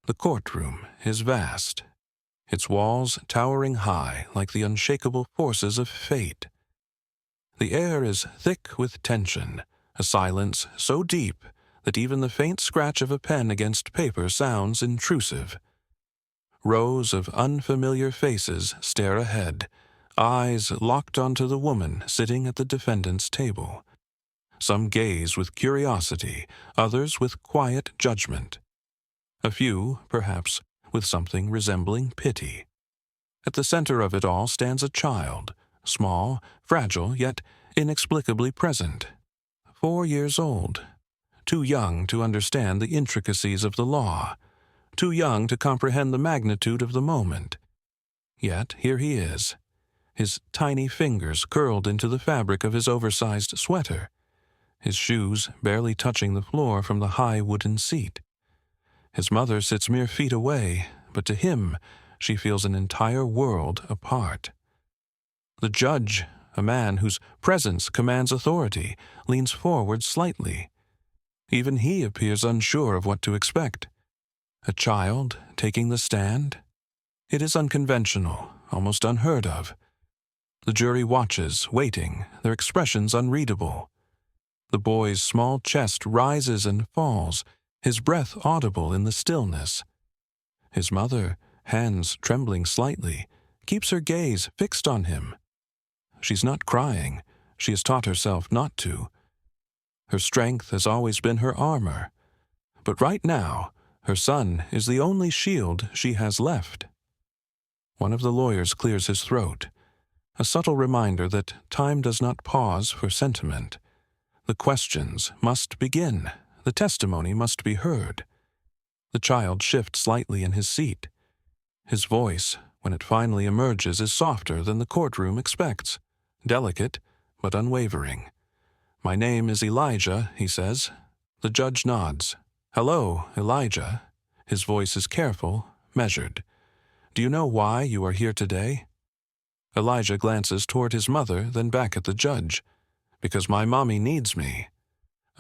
The courtroom is vast, its walls towering high like the unshakable forces of fate. The air is thick with tension, a silence so deep that even the faint scratch of a pen against paper sounds intrusive. Rows of unfamiliar faces stare ahead, eyes locked onto the woman sitting at the defendant's table. Some gaze with curiosity, others with quiet judgment. A few, perhaps, with something resembling pity. At the center of it all stands a child, small, fragile, yet inexplicably present. 4 years old, too young to understand the intricacies of the law, too young to comprehend the magnitude of the moment. Yet here he is, his tiny fingers curled into the fabric of his oversized sweater, his shoes barely touching the floor from the high wooden seat. His mother sits mere feet away, but to him she feels an entire world apart. The judge, a man whose presence commands authority, leans forward slightly. Even he appears unsure of what to expect. A child taking the stand? It is unconventional, almost unheard of. The jury watches, waiting, their expressions unreadable. The boy's small chest rises and falls, his breath audible in the stillness. His mother, hands trembling slightly, keeps her gaze fixed on him. She's not crying. She has taught herself not to. Her strength has always been her armor. But right now, her son is the only shield she has left. One of the lawyers clears his throat, a subtle reminder that time does not pause for sentiment. The questions must begin. The testimony must be heard. The child shifts slightly in his seat. His voice, when it finally emerges, is softer than the courtroom expects, delicate but unwavering. "My name is Elijah," he says. The judge nods. "Hello, Elijah." His voice is careful, measured. "Do you know why you are here today?" Elijah glances toward his mother, then back at the judge. "Because my mommy needs me."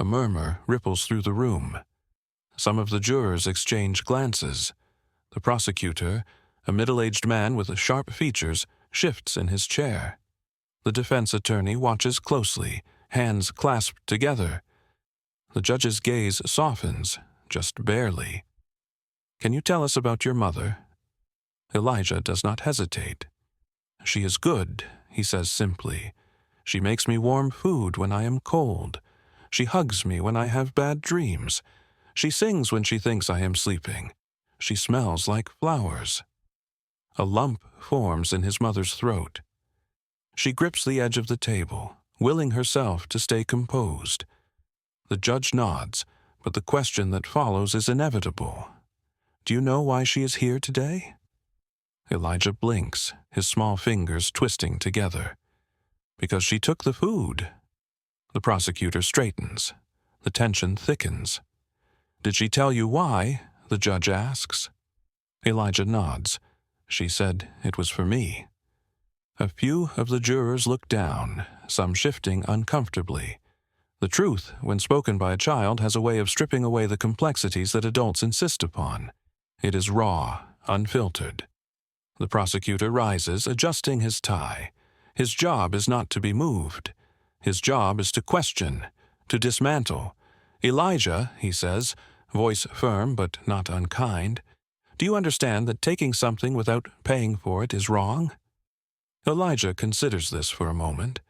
A murmur ripples through the room. Some of the jurors exchange glances. The prosecutor, a middle-aged man with sharp features, shifts in his chair. The defense attorney watches closely, hands clasped together. The judge's gaze softens, just barely. "Can you tell us about your mother?" Elijah does not hesitate. "She is good," he says simply. "She makes me warm food when I am cold. She hugs me when I have bad dreams. She sings when she thinks I am sleeping. She smells like flowers." A lump forms in his mother's throat. She grips the edge of the table, willing herself to stay composed. The judge nods, but the question that follows is inevitable. "Do you know why she is here today?" Elijah blinks, his small fingers twisting together. "Because she took the food." The prosecutor straightens. The tension thickens. "Did she tell you why?" the judge asks. Elijah nods. "She said it was for me." A few of the jurors look down, some shifting uncomfortably. The truth, when spoken by a child, has a way of stripping away the complexities that adults insist upon. It is raw, unfiltered. The prosecutor rises, adjusting his tie. His job is not to be moved. His job is to question, to dismantle. "Elijah," he says, voice firm but not unkind, "do you understand that taking something without paying for it is wrong?" Elijah considers this for a moment.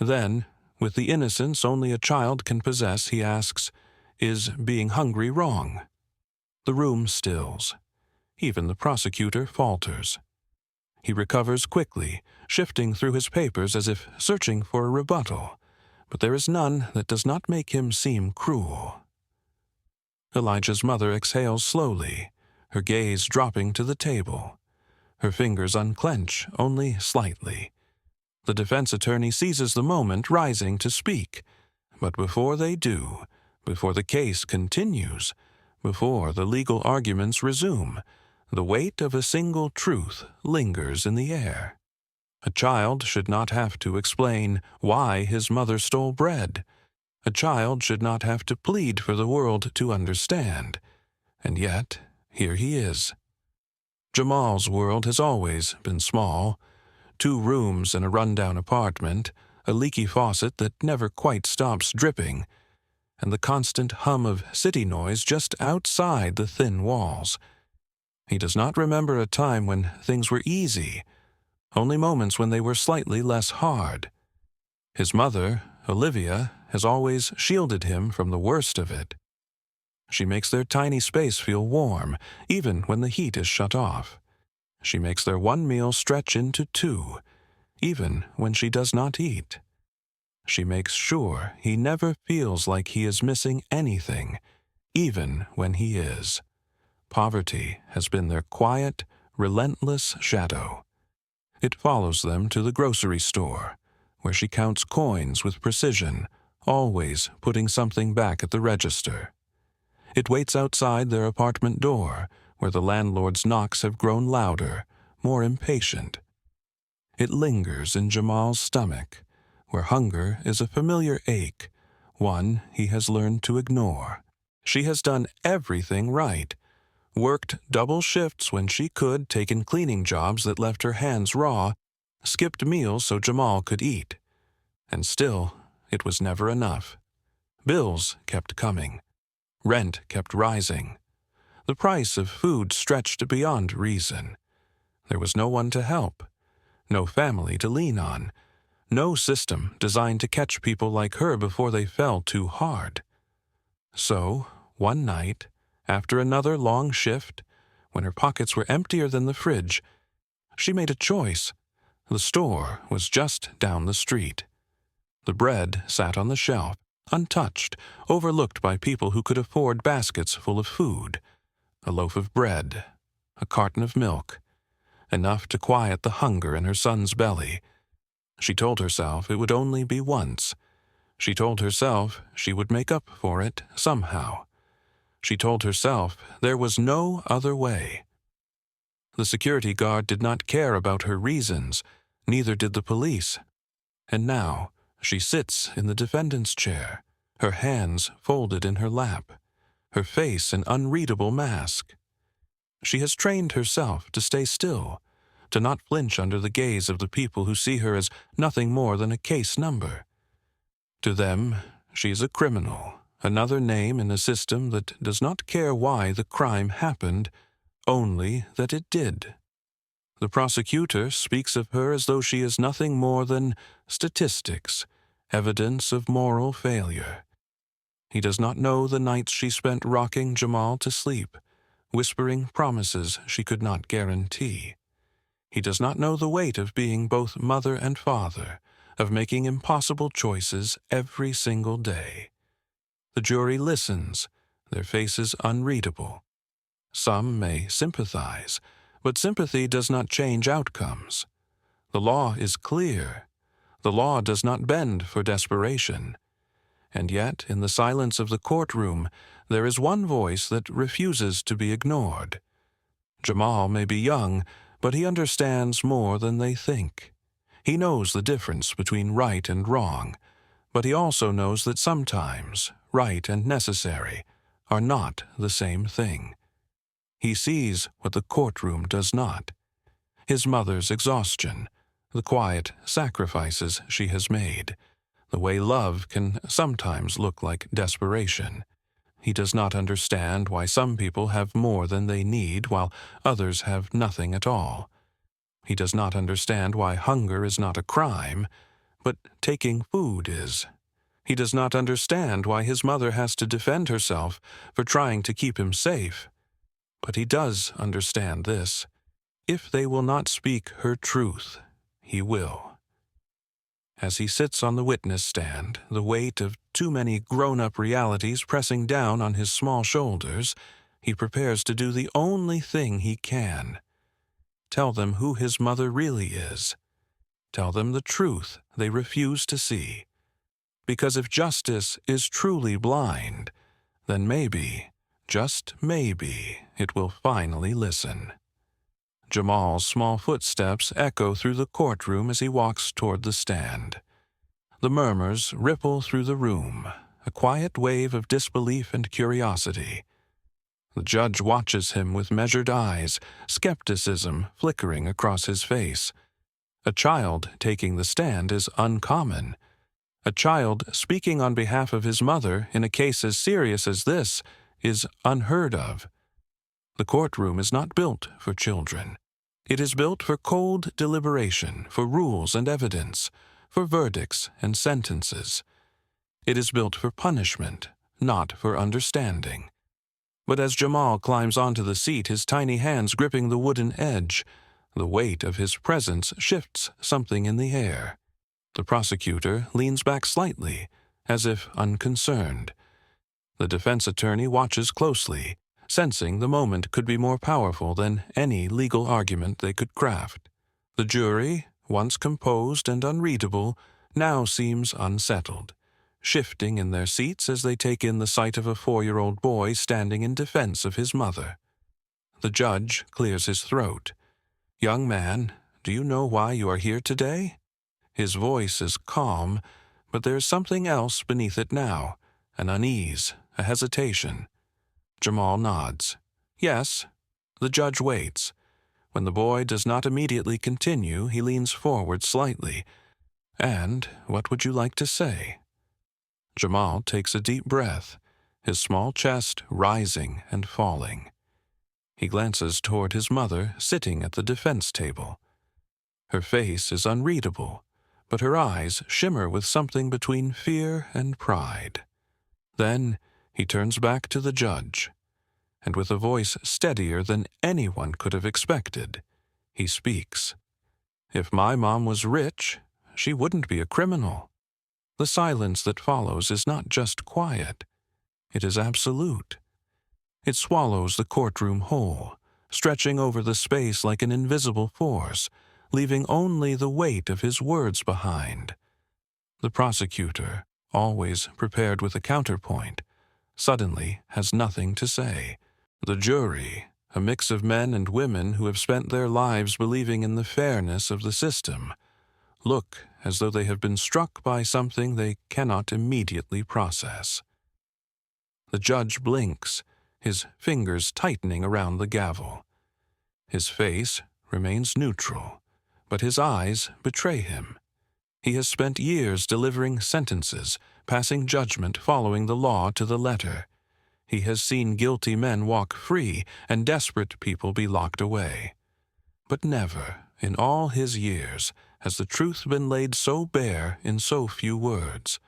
Then, with the innocence only a child can possess, he asks, "Is being hungry wrong?" The room stills. Even the prosecutor falters. He recovers quickly, shifting through his papers as if searching for a rebuttal, but there is none that does not make him seem cruel. Elijah's mother exhales slowly, her gaze dropping to the table. Her fingers unclench only slightly. The defense attorney seizes the moment, rising to speak. But before they do, before the case continues, before the legal arguments resume, the weight of a single truth lingers in the air. A child should not have to explain why his mother stole bread. A child should not have to plead for the world to understand. And yet, here he is. Jamal's world has always been small. 2 rooms in a rundown apartment, a leaky faucet that never quite stops dripping, and the constant hum of city noise just outside the thin walls. He does not remember a time when things were easy, only moments when they were slightly less hard. His mother, Olivia, has always shielded him from the worst of it. She makes their tiny space feel warm, even when the heat is shut off. She makes their one meal stretch into 2, even when she does not eat. She makes sure he never feels like he is missing anything, even when he is. Poverty has been their quiet, relentless shadow. It follows them to the grocery store, where she counts coins with precision, always putting something back at the register. It waits outside their apartment door, where the landlord's knocks have grown louder, more impatient. It lingers in Jamal's stomach, where hunger is a familiar ache, one he has learned to ignore. She has done everything right, worked double shifts when she could, taken cleaning jobs that left her hands raw, skipped meals so Jamal could eat. And still, it was never enough. Bills kept coming. Rent kept rising. The price of food stretched beyond reason. There was no one to help, no family to lean on, no system designed to catch people like her before they fell too hard. So, one night, after another long shift, when her pockets were emptier than the fridge, she made a choice. The store was just down the street. The bread sat on the shelf, untouched, overlooked by people who could afford baskets full of food. A loaf of bread, a carton of milk, enough to quiet the hunger in her son's belly. She told herself it would only be once. She told herself she would make up for it somehow. She told herself there was no other way. The security guard did not care about her reasons, neither did the police. And now she sits in the defendant's chair, her hands folded in her lap, her face an unreadable mask. She has trained herself to stay still, to not flinch under the gaze of the people who see her as nothing more than a case number. To them, she is a criminal, another name in a system that does not care why the crime happened, only that it did. The prosecutor speaks of her as though she is nothing more than statistics, evidence of moral failure. He does not know the nights she spent rocking Jamal to sleep, whispering promises she could not guarantee. He does not know the weight of being both mother and father, of making impossible choices every single day. The jury listens, their faces unreadable. Some may sympathize, but sympathy does not change outcomes. The law is clear. The law does not bend for desperation. And yet, in the silence of the courtroom, there is one voice that refuses to be ignored. Jamal may be young, but he understands more than they think. He knows the difference between right and wrong, but he also knows that sometimes right and necessary are not the same thing. He sees what the courtroom does not: his mother's exhaustion, the quiet sacrifices she has made, the way love can sometimes look like desperation. He does not understand why some people have more than they need while others have nothing at all. He does not understand why hunger is not a crime, but taking food is. He does not understand why his mother has to defend herself for trying to keep him safe. But he does understand this: if they will not speak her truth, he will. As he sits on the witness stand, the weight of too many grown-up realities pressing down on his small shoulders, he prepares to do the only thing he can: tell them who his mother really is. Tell them the truth they refuse to see. Because if justice is truly blind, then maybe, just maybe, it will finally listen. Jamal's small footsteps echo through the courtroom as he walks toward the stand. The murmurs ripple through the room, a quiet wave of disbelief and curiosity. The judge watches him with measured eyes, skepticism flickering across his face. A child taking the stand is uncommon. A child speaking on behalf of his mother in a case as serious as this is unheard of. The courtroom is not built for children. It is built for cold deliberation, for rules and evidence, for verdicts and sentences. It is built for punishment, not for understanding. But as Jamal climbs onto the seat, his tiny hands gripping the wooden edge, the weight of his presence shifts something in the air. The prosecutor leans back slightly, as if unconcerned. The defense attorney watches closely, sensing the moment could be more powerful than any legal argument they could craft. The jury, once composed and unreadable, now seems unsettled, shifting in their seats as they take in the sight of a 4-year-old boy standing in defense of his mother. The judge clears his throat. "Young man, do you know why you are here today?" His voice is calm, but there is something else beneath it now, an unease, a hesitation. Jamal nods. "Yes." The judge waits. When the boy does not immediately continue, he leans forward slightly. "And what would you like to say?" Jamal takes a deep breath, his small chest rising and falling. He glances toward his mother sitting at the defense table. Her face is unreadable, but her eyes shimmer with something between fear and pride. Then he turns back to the judge, and with a voice steadier than anyone could have expected, he speaks. "If my mom was rich, she wouldn't be a criminal." The silence that follows is not just quiet. It is absolute. It swallows the courtroom whole, stretching over the space like an invisible force, leaving only the weight of his words behind. The prosecutor, always prepared with a counterpoint, suddenly has nothing to say. The jury, a mix of men and women who have spent their lives believing in the fairness of the system, look as though they have been struck by something they cannot immediately process. The judge blinks, his fingers tightening around the gavel. His face remains neutral, but his eyes betray him. He has spent years delivering sentences, passing judgment following the law to the letter. He has seen guilty men walk free and desperate people be locked away. But never, in all his years, has the truth been laid so bare in so few words.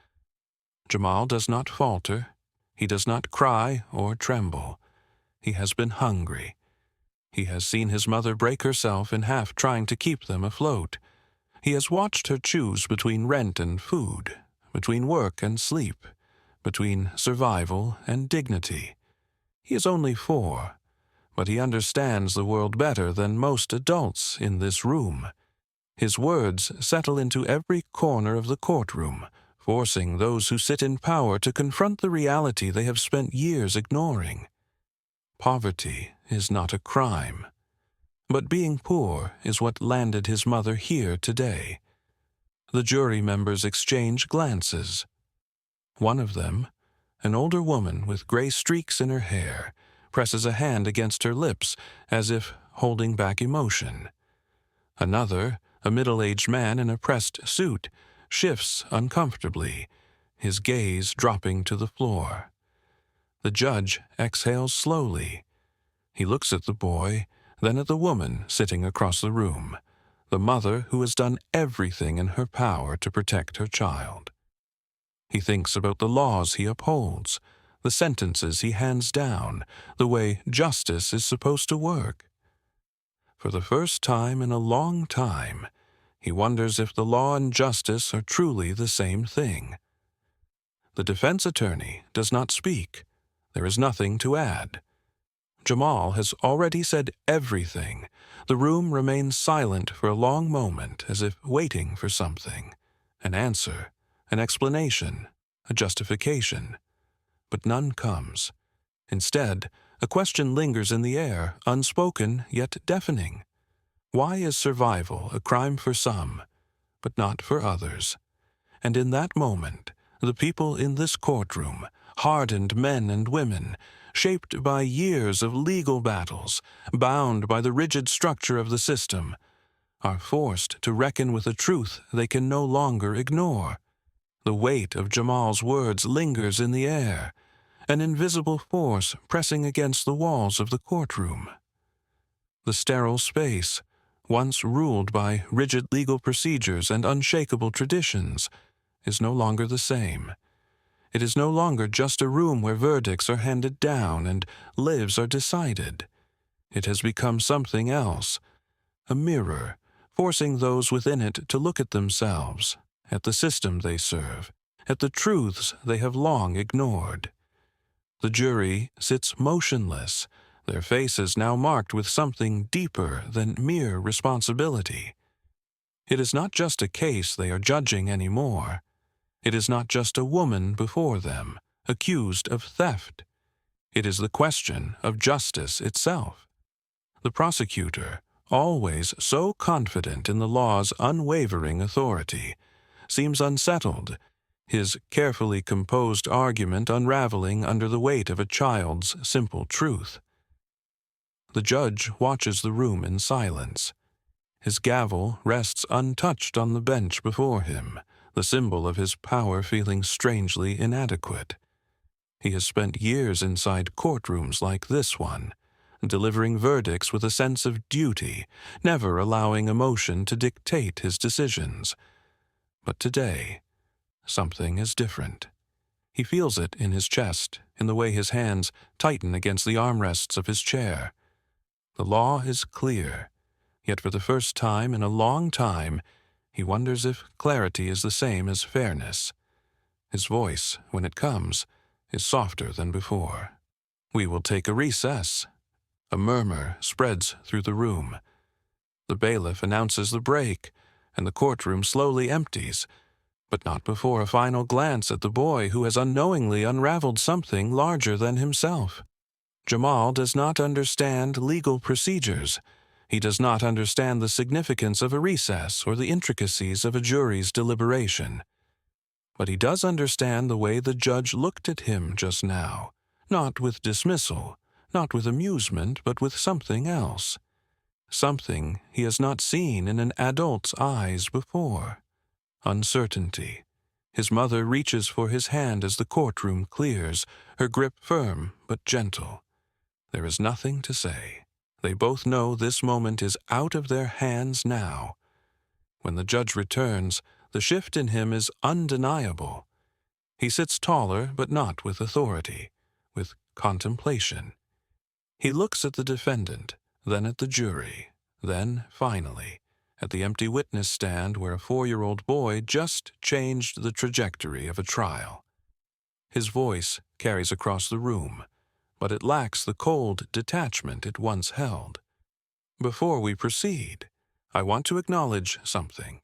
Jamal does not falter. He does not cry or tremble. He has been hungry. He has seen his mother break herself in half trying to keep them afloat. He has watched her choose between rent and food, between work and sleep, between survival and dignity. He is only 4, but he understands the world better than most adults in this room. His words settle into every corner of the courtroom, forcing those who sit in power to confront the reality they have spent years ignoring. Poverty is not a crime, but being poor is what landed his mother here today. The jury members exchange glances. One of them, an older woman with gray streaks in her hair, presses a hand against her lips as if holding back emotion. Another, a middle-aged man in a pressed suit, shifts uncomfortably, his gaze dropping to the floor. The judge exhales slowly. He looks at the boy, then at the woman sitting across the room, the mother who has done everything in her power to protect her child. He thinks about the laws he upholds, the sentences he hands down, the way justice is supposed to work. For the first time in a long time, he wonders if the law and justice are truly the same thing. The defense attorney does not speak. There is nothing to add. Jamal has already said everything. The room remains silent for a long moment, as if waiting for something. An answer, an explanation, a justification. But none comes. Instead, a question lingers in the air, unspoken yet deafening. Why is survival a crime for some, but not for others? And in that moment, the people in this courtroom, hardened men and women, shaped by years of legal battles, bound by the rigid structure of the system, are forced to reckon with a truth they can no longer ignore. The weight of Jamal's words lingers in the air, an invisible force pressing against the walls of the courtroom. The sterile space, once ruled by rigid legal procedures and unshakable traditions, is no longer the same. It is no longer just a room where verdicts are handed down and lives are decided. It has become something else, a mirror, forcing those within it to look at themselves, at the system they serve, at the truths they have long ignored. The jury sits motionless, their faces now marked with something deeper than mere responsibility. It is not just a case they are judging anymore. It is not just a woman before them, accused of theft. It is the question of justice itself. The prosecutor, always so confident in the law's unwavering authority, seems unsettled, his carefully composed argument unraveling under the weight of a child's simple truth. The judge watches the room in silence. His gavel rests untouched on the bench before him, the symbol of his power feeling strangely inadequate. He has spent years inside courtrooms like this one, delivering verdicts with a sense of duty, never allowing emotion to dictate his decisions. But today, something is different. He feels it in his chest, in the way his hands tighten against the armrests of his chair. The law is clear, yet for the first time in a long time, he wonders if clarity is the same as fairness. His voice, when it comes, is softer than before. "We will take a recess." A murmur spreads through the room. The bailiff announces the break, and the courtroom slowly empties, but not before a final glance at the boy who has unknowingly unraveled something larger than himself. Jamal does not understand legal procedures. He does not understand the significance of a recess or the intricacies of a jury's deliberation. But he does understand the way the judge looked at him just now, not with dismissal, not with amusement, but with something else. Something he has not seen in an adult's eyes before. Uncertainty. His mother reaches for his hand as the courtroom clears, her grip firm but gentle. There is nothing to say. They both know this moment is out of their hands now. When the judge returns, the shift in him is undeniable. He sits taller, but not with authority, with contemplation. He looks at the defendant, then at the jury, then, finally, at the empty witness stand where a 4-year-old boy just changed the trajectory of a trial. His voice carries across the room, but it lacks the cold detachment it once held. "Before we proceed, I want to acknowledge something."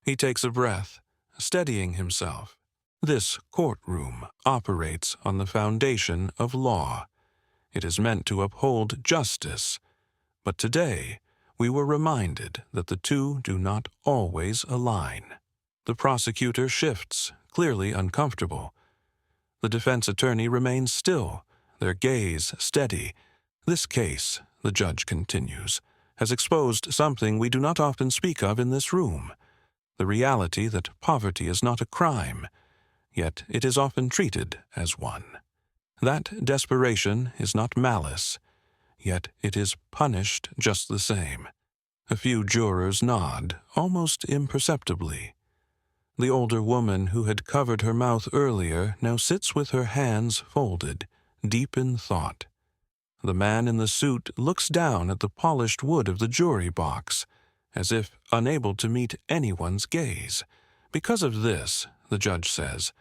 He takes a breath, steadying himself. This courtroom operates on the foundation of law. It is meant to uphold justice. But today, we were reminded that the two do not always align. The prosecutor shifts, clearly uncomfortable. The defense attorney remains still, their gaze steady. "This case," the judge continues, "has exposed something we do not often speak of in this room, the reality that poverty is not a crime, yet it is often treated as one. That desperation is not malice, yet it is punished just the same." A few jurors nod, almost imperceptibly. The older woman who had covered her mouth earlier now sits with her hands folded, deep in thought. The man in the suit looks down at the polished wood of the jury box, as if unable to meet anyone's gaze. "Because of this," the judge says,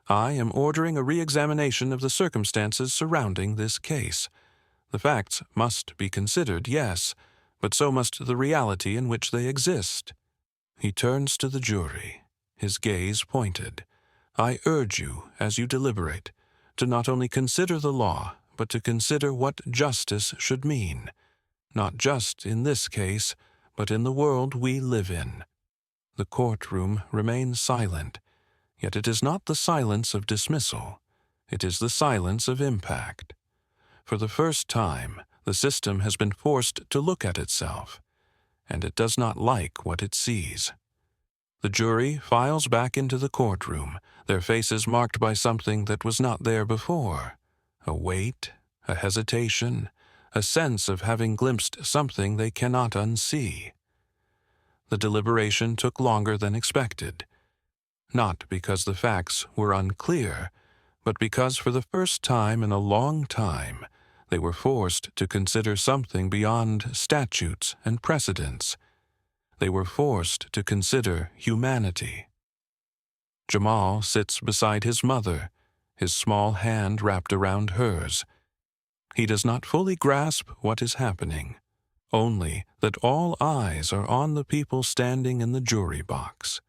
"I am ordering a re-examination of the circumstances surrounding this case. The facts must be considered, yes, but so must the reality in which they exist." He turns to the jury, his gaze pointed. "I urge you, as you deliberate, to not only consider the law, but to consider what justice should mean, not just in this case, but in the world we live in." The courtroom remains silent, yet it is not the silence of dismissal. It is the silence of impact. For the first time, the system has been forced to look at itself, and it does not like what it sees. The jury files back into the courtroom, their faces marked by something that was not there before: a weight, a hesitation, a sense of having glimpsed something they cannot unsee. The deliberation took longer than expected, not because the facts were unclear, but because for the first time in a long time they were forced to consider something beyond statutes and precedents. They were forced to consider humanity. Jamal sits beside his mother, his small hand wrapped around hers. He does not fully grasp what is happening, only that all eyes are on the people standing in the jury box.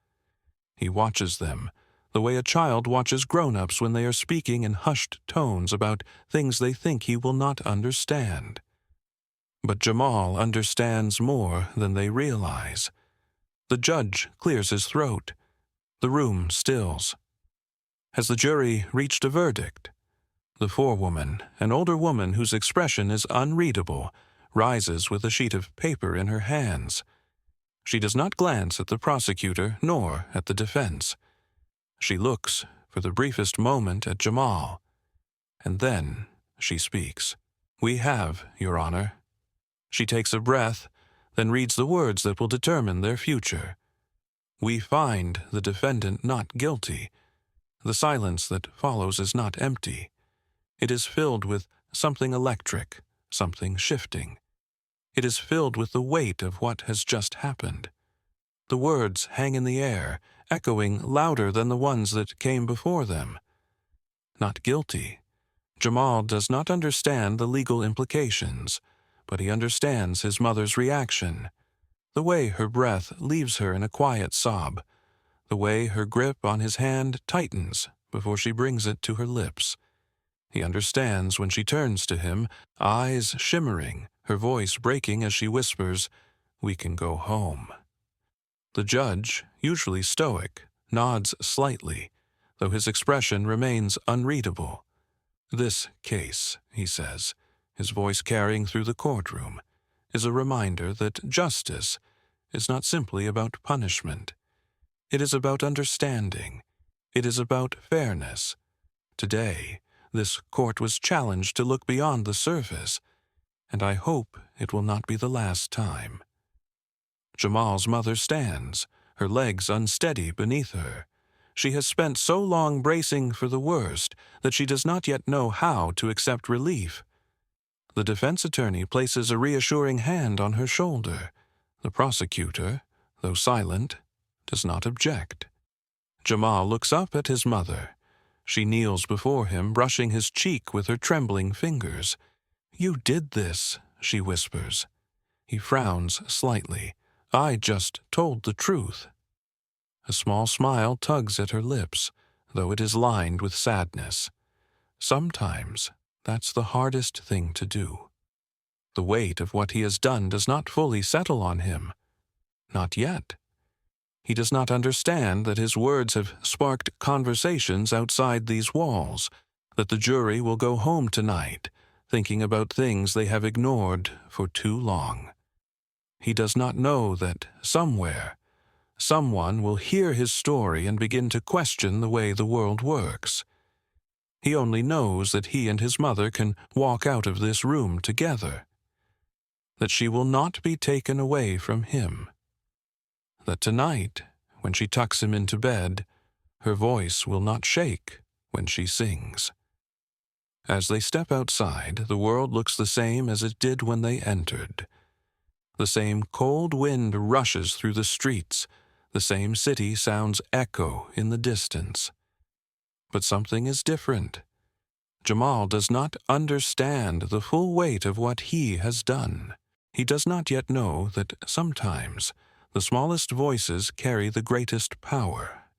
He watches them, the way a child watches grown-ups when they are speaking in hushed tones about things they think he will not understand. But Jamal understands more than they realize. The judge clears his throat. The room stills. Has the jury reached a verdict? The forewoman, an older woman whose expression is unreadable, rises with a sheet of paper in her hands. She does not glance at the prosecutor nor at the defense. She looks, for the briefest moment, at Jamal. And then she speaks. "We have, Your Honor." She takes a breath, then reads the words that will determine their future. "We find the defendant not guilty." The silence that follows is not empty. It is filled with something electric, something shifting. It is filled with the weight of what has just happened. The words hang in the air, echoing louder than the ones that came before them. Not guilty. Jamal does not understand the legal implications, but he understands his mother's reaction, the way her breath leaves her in a quiet sob, the way her grip on his hand tightens before she brings it to her lips. He understands when she turns to him, eyes shimmering, her voice breaking as she whispers, "We can go home." The judge, usually stoic, nods slightly, though his expression remains unreadable. "This case," he says, his voice carrying through the courtroom, "is a reminder that justice is not simply about punishment. It is about understanding. It is about fairness. Today, this court was challenged to look beyond the surface, and I hope it will not be the last time." Jamal's mother stands, her legs unsteady beneath her. She has spent so long bracing for the worst that she does not yet know how to accept relief. The defense attorney places a reassuring hand on her shoulder. The prosecutor, though silent, does not object. Jamal looks up at his mother. She kneels before him, brushing his cheek with her trembling fingers. "You did this," she whispers. He frowns slightly. "I just told the truth." A small smile tugs at her lips, though it is lined with sadness. Sometimes that's the hardest thing to do. The weight of what he has done does not fully settle on him. Not yet. He does not understand that his words have sparked conversations outside these walls, that the jury will go home tonight, thinking about things they have ignored for too long. He does not know that somewhere, someone will hear his story and begin to question the way the world works. He only knows that he and his mother can walk out of this room together, that she will not be taken away from him, that tonight, when she tucks him into bed, her voice will not shake when she sings. As they step outside, the world looks the same as it did when they entered. The same cold wind rushes through the streets. The same city sounds echo in the distance. But something is different. Jamal does not understand the full weight of what he has done. He does not yet know that sometimes the smallest voices carry the greatest power.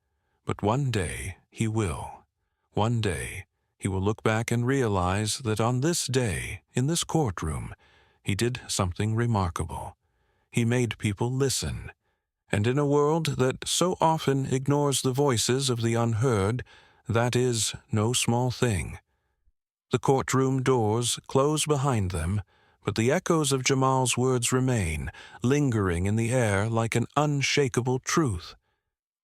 But one day he will. One day he will look back and realize that on this day, in this courtroom, he did something remarkable. He made people listen. And in a world that so often ignores the voices of the unheard, that is no small thing. The courtroom doors close behind them, but the echoes of Jamal's words remain, lingering in the air like an unshakable truth.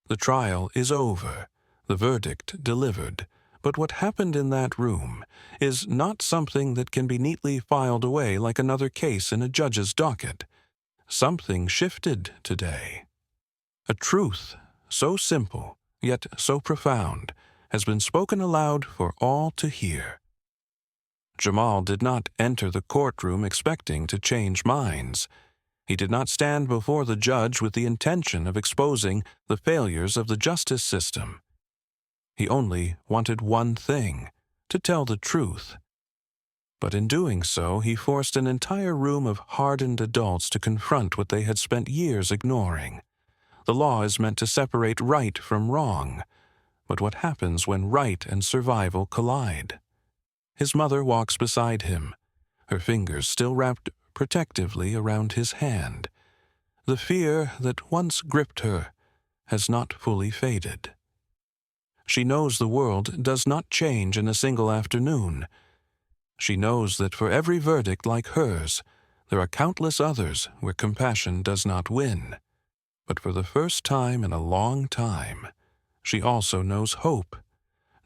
The trial is over, the verdict delivered, but what happened in that room is not something that can be neatly filed away like another case in a judge's docket. Something shifted today. A truth so simple, yet so profound, has been spoken aloud for all to hear. Jamal did not enter the courtroom expecting to change minds. He did not stand before the judge with the intention of exposing the failures of the justice system. He only wanted one thing, to tell the truth. But in doing so, he forced an entire room of hardened adults to confront what they had spent years ignoring. The law is meant to separate right from wrong, but what happens when right and survival collide? His mother walks beside him, her fingers still wrapped protectively around his hand. The fear that once gripped her has not fully faded. She knows the world does not change in a single afternoon. She knows that for every verdict like hers, there are countless others where compassion does not win. But for the first time in a long time, she also knows hope.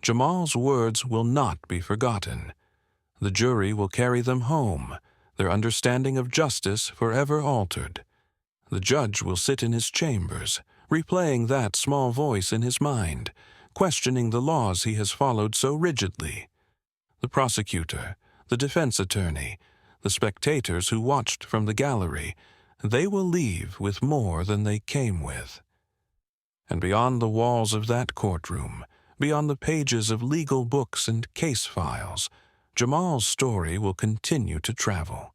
Jamal's words will not be forgotten. The jury will carry them home, their understanding of justice forever altered. The judge will sit in his chambers, replaying that small voice in his mind, questioning the laws he has followed so rigidly. The prosecutor, the defense attorney, the spectators who watched from the gallery, they will leave with more than they came with. And beyond the walls of that courtroom, beyond the pages of legal books and case files, Jamal's story will continue to travel.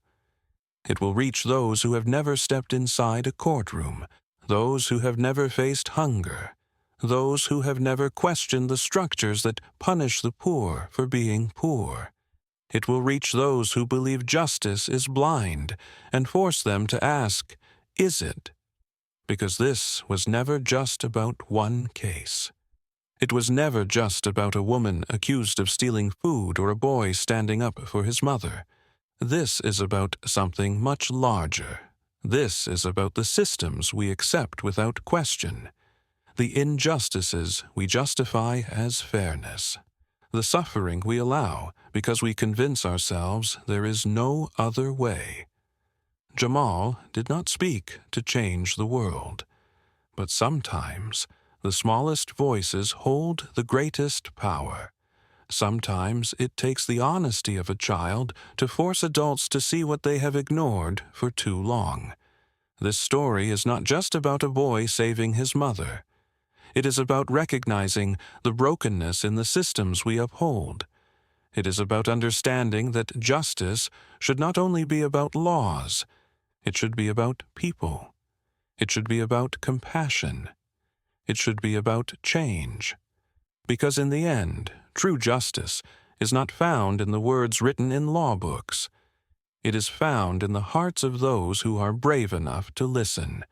It will reach those who have never stepped inside a courtroom, those who have never faced hunger, those who have never questioned the structures that punish the poor for being poor. It will reach those who believe justice is blind and force them to ask, is it? Because this was never just about one case. It was never just about a woman accused of stealing food or a boy standing up for his mother. This is about something much larger. This is about the systems we accept without question, the injustices we justify as fairness, the suffering we allow because we convince ourselves there is no other way. Jamal did not speak to change the world, but sometimes the smallest voices hold the greatest power. Sometimes it takes the honesty of a child to force adults to see what they have ignored for too long. This story is not just about a boy saving his mother. It is about recognizing the brokenness in the systems we uphold. It is about understanding that justice should not only be about laws, it should be about people. It should be about compassion. It should be about change. Because in the end, true justice is not found in the words written in law books. It is found in the hearts of those who are brave enough to listen,